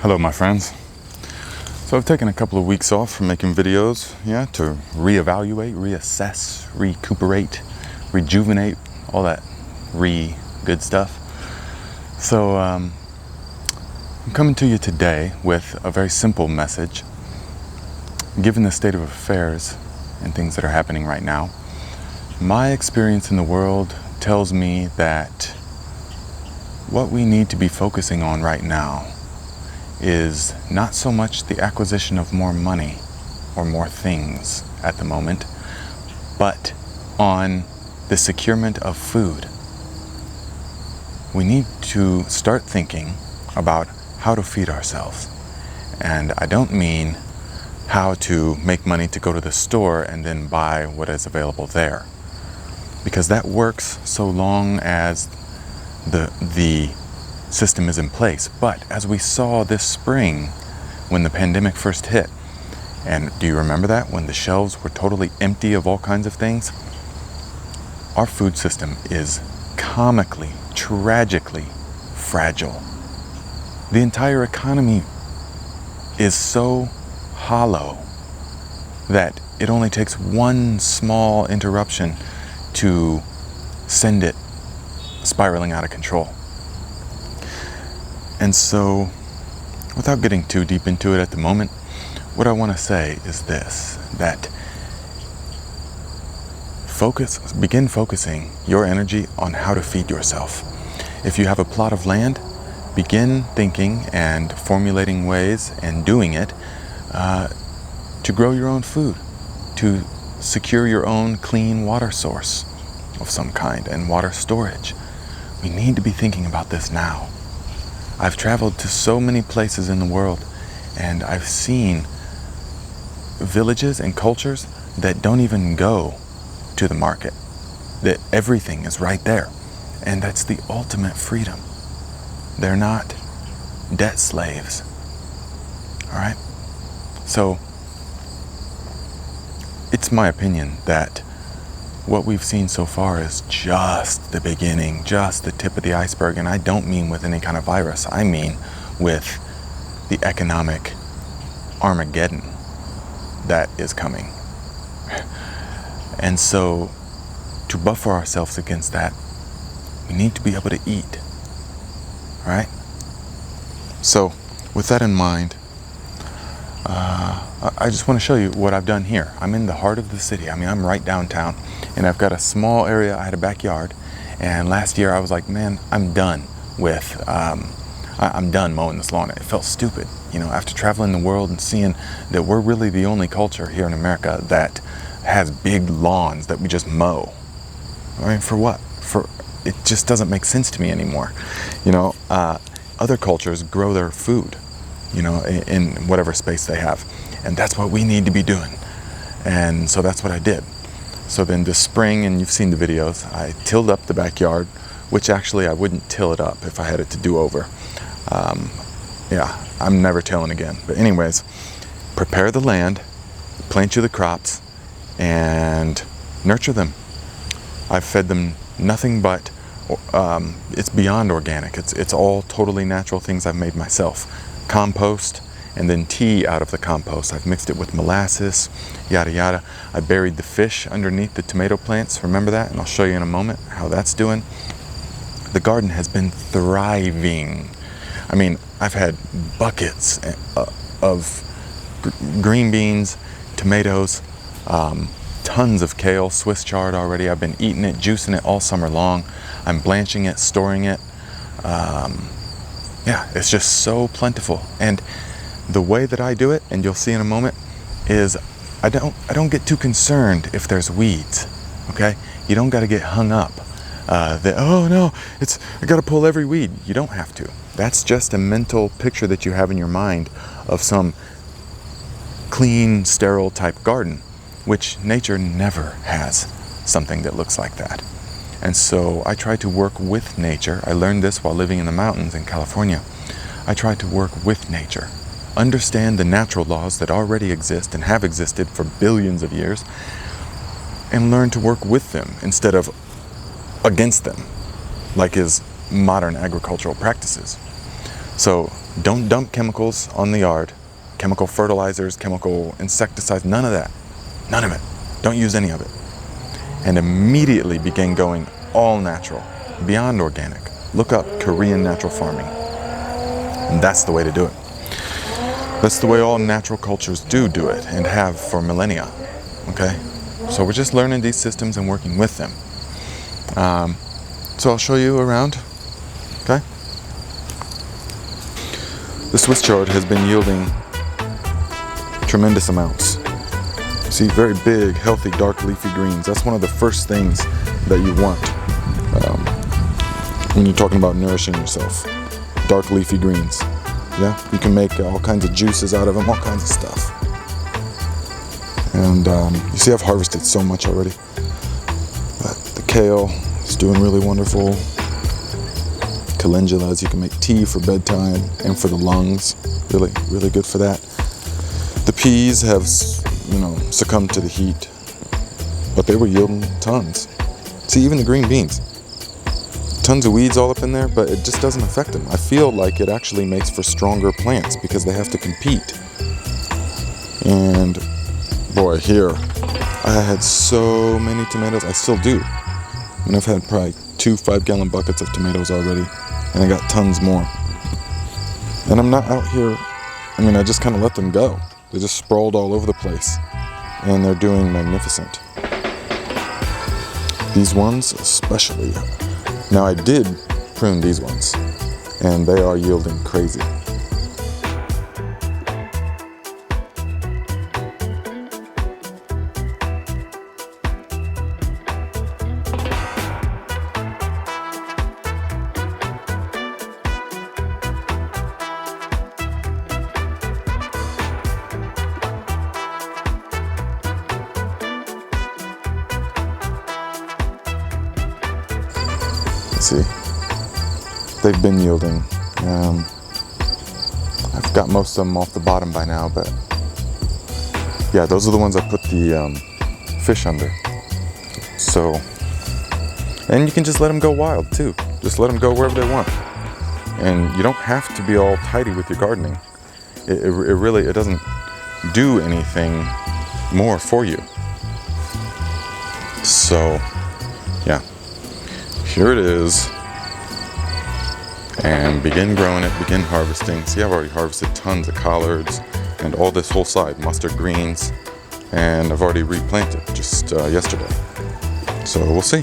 Hello, my friends. So I've taken a couple of weeks off from making videos, to reevaluate, reassess, recuperate, rejuvenate, all that good stuff. So I'm coming to you today with a very simple message. Given the state of affairs and things that are happening right now, my experience in the world tells me that what we need to be focusing on right now is not so much the acquisition of more money or more things at the moment, but on the securement of food. We need to start thinking about how to feed ourselves. And I don't mean how to make money to go to the store and then buy what is available there, because that works so long as the system is in place. But as we saw this spring when the pandemic first hit, and do you remember that, when the shelves were totally empty of all kinds of things? Our food system is comically, tragically fragile. The entire economy is so hollow that it only takes one small interruption to send it spiraling out of control. And so, without getting too deep into it at the moment, what I want to say is this, that begin focusing your energy on how to feed yourself. If you have a plot of land, begin thinking and formulating ways and doing it to grow your own food, to secure your own clean water source of some kind and water storage. We need to be thinking about this now. I've traveled to so many places in the world, and I've seen villages and cultures that don't even go to the market, that everything is right there. And that's the ultimate freedom. They're not debt slaves. All right? So, it's my opinion that what we've seen so far is just the beginning, just the tip of the iceberg. And I don't mean with any kind of virus. I mean with the economic Armageddon that is coming. And so, to buffer ourselves against that, we need to be able to eat. All right? So, with that in mind, I just want to show you what I've done here. I'm in the heart of the city. I mean, I'm right downtown, and I've got a small area. I had a backyard, and last year I was like, man, I'm done with, I'm done mowing this lawn. It felt stupid, after traveling the world and seeing that we're really the only culture here in America that has big lawns that we just mow. I mean, for what? It just doesn't make sense to me anymore. Other cultures grow their food, in whatever space they have. And that's what we need to be doing. And so that's what I did. So then this spring, and you've seen the videos, I tilled up the backyard, which actually I wouldn't till it up if I had it to do over. I'm never tilling again. But anyways, prepare the land, plant you the crops, and nurture them. I've fed them nothing but, it's beyond organic. It's all totally natural things I've made myself. Compost, and then tea out of the compost. I've mixed it with molasses, yada yada. I buried the fish underneath the tomato plants. Remember that? And I'll show you in a moment how that's doing. The garden has been thriving. I mean, I've had buckets of green beans, tomatoes, tons of kale, Swiss chard already. I've been eating it, juicing it all summer long. I'm blanching it, storing it. It's just so plentiful. And the way that I do it, and you'll see in a moment, is I don't get too concerned if there's weeds. Okay? You don't got to get hung up that, oh no, I got to pull every weed. You don't have to. That's just a mental picture that you have in your mind of some clean, sterile type garden, which nature never has something that looks like that. And so I try to work with nature. I learned this while living in the mountains in California. I try to work with nature, understand the natural laws that already exist and have existed for billions of years, and learn to work with them instead of against them, like is modern agricultural practices. So don't dump chemicals on the yard, chemical fertilizers, chemical insecticides, none of that. None of it. Don't use any of it. And immediately begin going all natural, beyond organic. Look up Korean natural farming. And that's the way to do it. That's the way all natural cultures do it and have for millennia. Okay? So we're just learning these systems and working with them. So I'll show you around. Okay? The Swiss chard has been yielding tremendous amounts. See, very big, healthy, dark leafy greens. That's one of the first things that you want when you're talking about nourishing yourself. Dark leafy greens. Yeah, you can make all kinds of juices out of them, all kinds of stuff. And you see, I've harvested so much already. But the kale is doing really wonderful. Calendulas, you can make tea for bedtime and for the lungs. Really, really good for that. The peas have, succumbed to the heat, but they were yielding tons. See, even the green beans. Tons of weeds all up in there, but it just doesn't affect them. I feel like it actually makes for stronger plants because they have to compete. And boy, here, I had so many tomatoes. I still do. And I've had probably 2 5-gallon buckets of tomatoes already, and I got tons more. And I'm not out here, I just kind of let them go. They just sprawled all over the place, and they're doing magnificent. These ones especially. Now I did prune these ones, and they are yielding crazy. See, they've been yielding. I've got most of them off the bottom by now, but yeah, those are the ones I put the fish under. So, and you can just let them go wild too. Just let them go wherever they want. And you don't have to be all tidy with your gardening. It really doesn't do anything more for you. So, yeah. Here it is, and begin growing it, begin harvesting. See, I've already harvested tons of collards and all this whole side, mustard greens, and I've already replanted just yesterday. So we'll see.